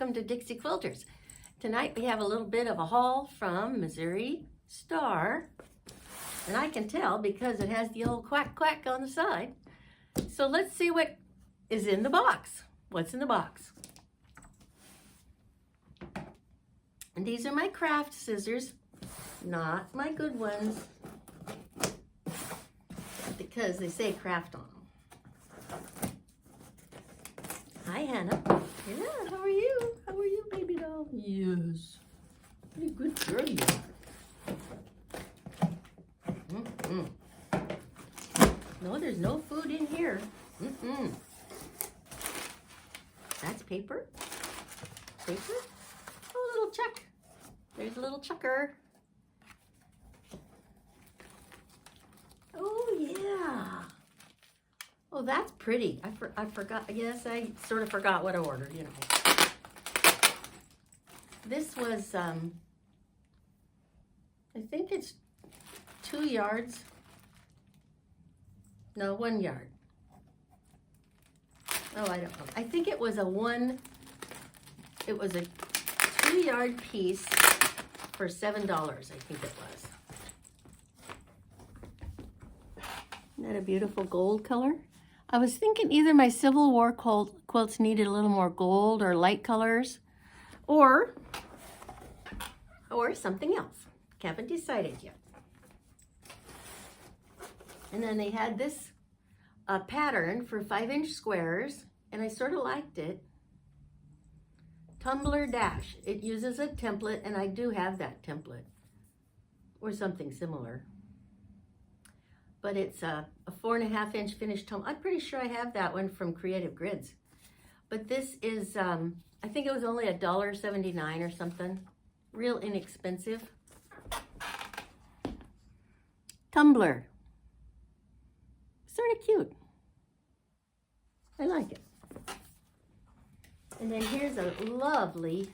welcome to Dixie Quilters. Tonight we have a little bit of a haul from Missouri Star, and I can tell because it has the old quack quack on the side. So let's see what is in the box. What's in the box? And these are my craft scissors, not my good ones, because they say craft on them. Hi, Hannah. Yeah, how are you? How are you, baby doll? Yes. What a good girl you are. No, there's no food in here. That's paper. Paper? Oh, a little chuck. There's a little chucker. Oh, yeah. Oh, that's pretty. I forgot. Yes, I sort of forgot what I ordered, you know. This was, I think it's 2 yards. No, 1 yard. Oh, I don't know. I think it was a 2-yard piece for $7, I think it was. Isn't that a beautiful gold color? I was thinking either my Civil War quilts needed a little more gold or light colors, or something else. Haven't decided yet. And then they had this pattern for 5-inch squares, and I sort of liked it. Tumbler Dash. It uses a template, and I do have that template, or something similar. But it's a 4.5-inch finished tumbler. I'm pretty sure I have that one from Creative Grids. But this is, I think it was only $1.79 or something. Real inexpensive. Tumbler. Sort of cute. I like it. And then here's a lovely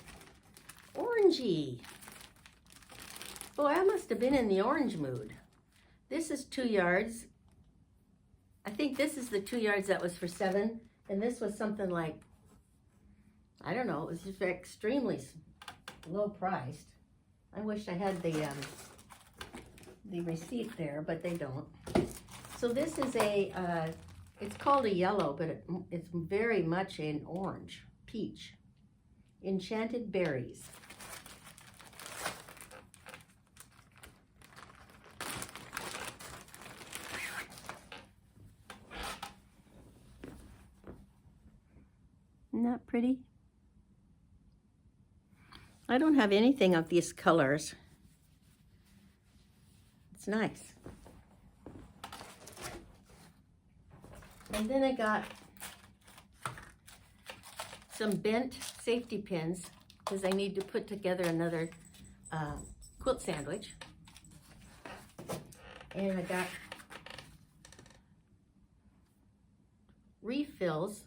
orangey. Boy, I must have been in the orange mood. This is 2 yards. I think this is the 2 yards that was for $7, and this was something like, I don't know, it was just extremely low priced. I wish I had the receipt there, but they don't. So this is it's called a yellow, but it's very much an orange, peach. Enchanted Berries. Isn't that pretty? I don't have anything of these colors. It's nice. And then I got some bent safety pins because I need to put together another quilt sandwich. And I got refills.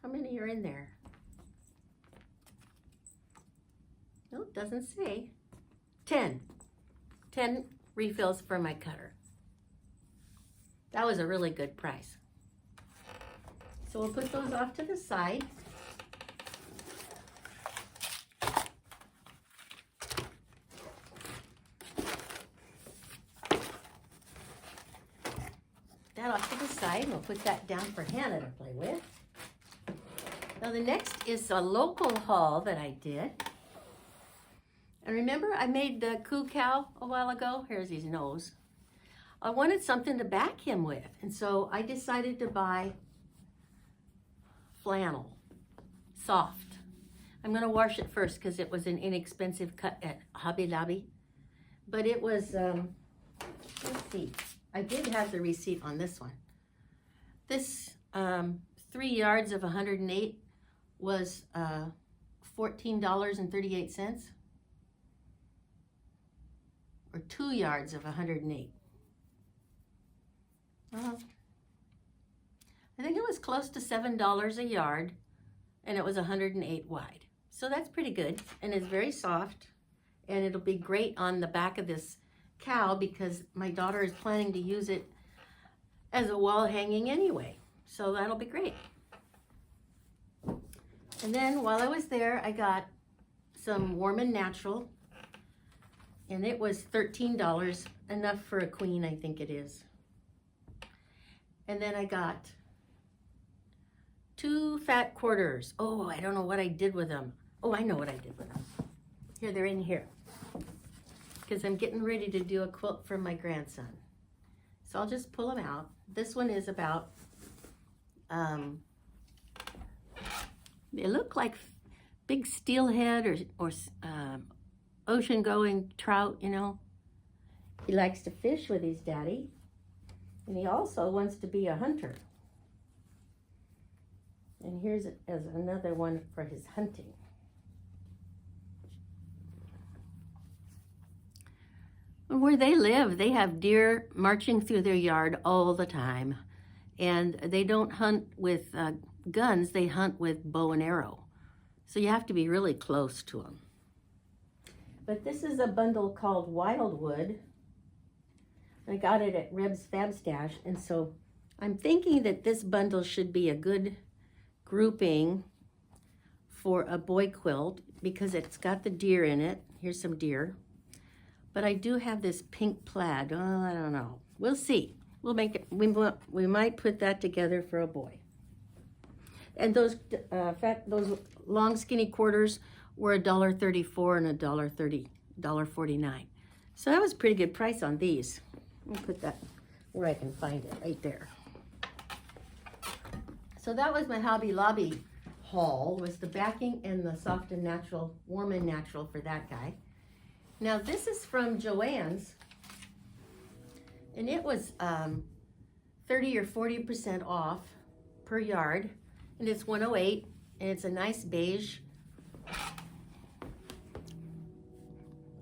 How many are in there? No, it doesn't say. 10. 10 refills for my cutter. That was a really good price. So we'll put those off to the side. That off to the side, and we'll put that down for Hannah to play with. Now the next is a local haul that I did. And remember I made the coo cow a while ago? Here's his nose. I wanted something to back him with. And so I decided to buy flannel, soft. I'm gonna wash it first because it was an inexpensive cut at Hobby Lobby. But it was, let's see. I did have the receipt on this one. This 3 yards of 108 was $14.38, or 2 yards of 108. I think it was close to $7 a yard, and it was 108 wide. So that's pretty good, and it's very soft, and it'll be great on the back of this cow because my daughter is planning to use it as a wall hanging anyway. So that'll be great. And then while I was there, I got some Warm and Natural, and it was $13, enough for a queen, I think it is. And then I got 2 fat quarters. Oh, I don't know what I did with them. Oh, I know what I did with them. Here, they're in here. Because I'm getting ready to do a quilt for my grandson. So I'll just pull them out. This one is about, they look like big steelhead or ocean-going trout, you know. He likes to fish with his daddy. And he also wants to be a hunter. And here's as another one for his hunting. Where they live, they have deer marching through their yard all the time. And they don't hunt with guns, they hunt with bow and arrow. So you have to be really close to them. But this is a bundle called Wildwood. I got it at Rebs Fab Stash, and so I'm thinking that this bundle should be a good grouping for a boy quilt because it's got the deer in it. Here's some deer. But I do have this pink plaid. Oh, I don't know. We'll see. We'll make it. We might put that together for a boy. And those long skinny quarters were $1.34 and $1.49. So that was a pretty good price on these. Let me put that where I can find it, right there. So that was my Hobby Lobby haul, was the backing and the soft and natural, warm and natural for that guy. Now this is from JoAnn's, and it was 30 or 40% off per yard, and it's 108, and it's a nice beige.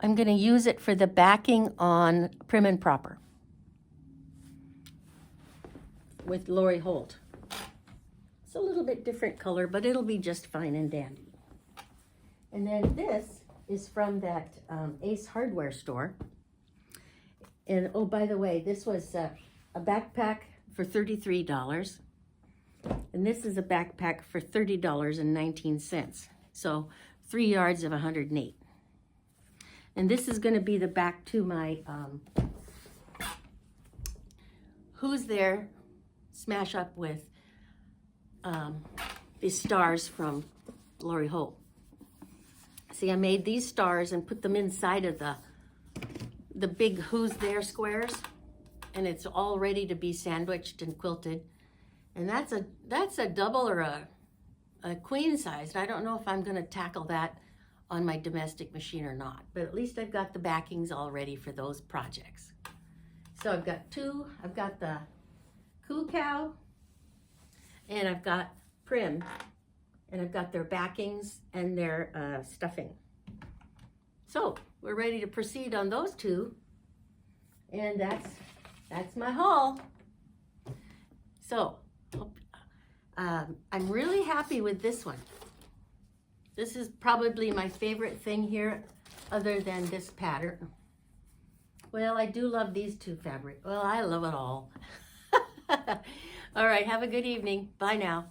I'm going to use it for the backing on Prim and Proper with Lori Holt. It's a little bit different color, but it'll be just fine and dandy. And then this is from that Ace Hardware store. And oh, by the way, this was a backpack for $33. And this is a backpack for $30.19. So 3 yards of 108. And this is going to be the back to my Who's There smash up with these stars from Lori Holt. See, I made these stars and put them inside of the big Who's There squares, and it's all ready to be sandwiched and quilted. And that's a double or a queen size. And I don't know if I'm going to tackle that on my domestic machine or not, but at least I've got the backings all ready for those projects. So I've got two. I've got the Coo Cow, and I've got Prim, and I've got their backings and their stuffing. So we're ready to proceed on those two, and that's my haul. So I'm really happy with this one. This is probably my favorite thing here, other than this pattern. Well, I do love these two fabrics. Well, I love it all. All right, have a good evening. Bye now.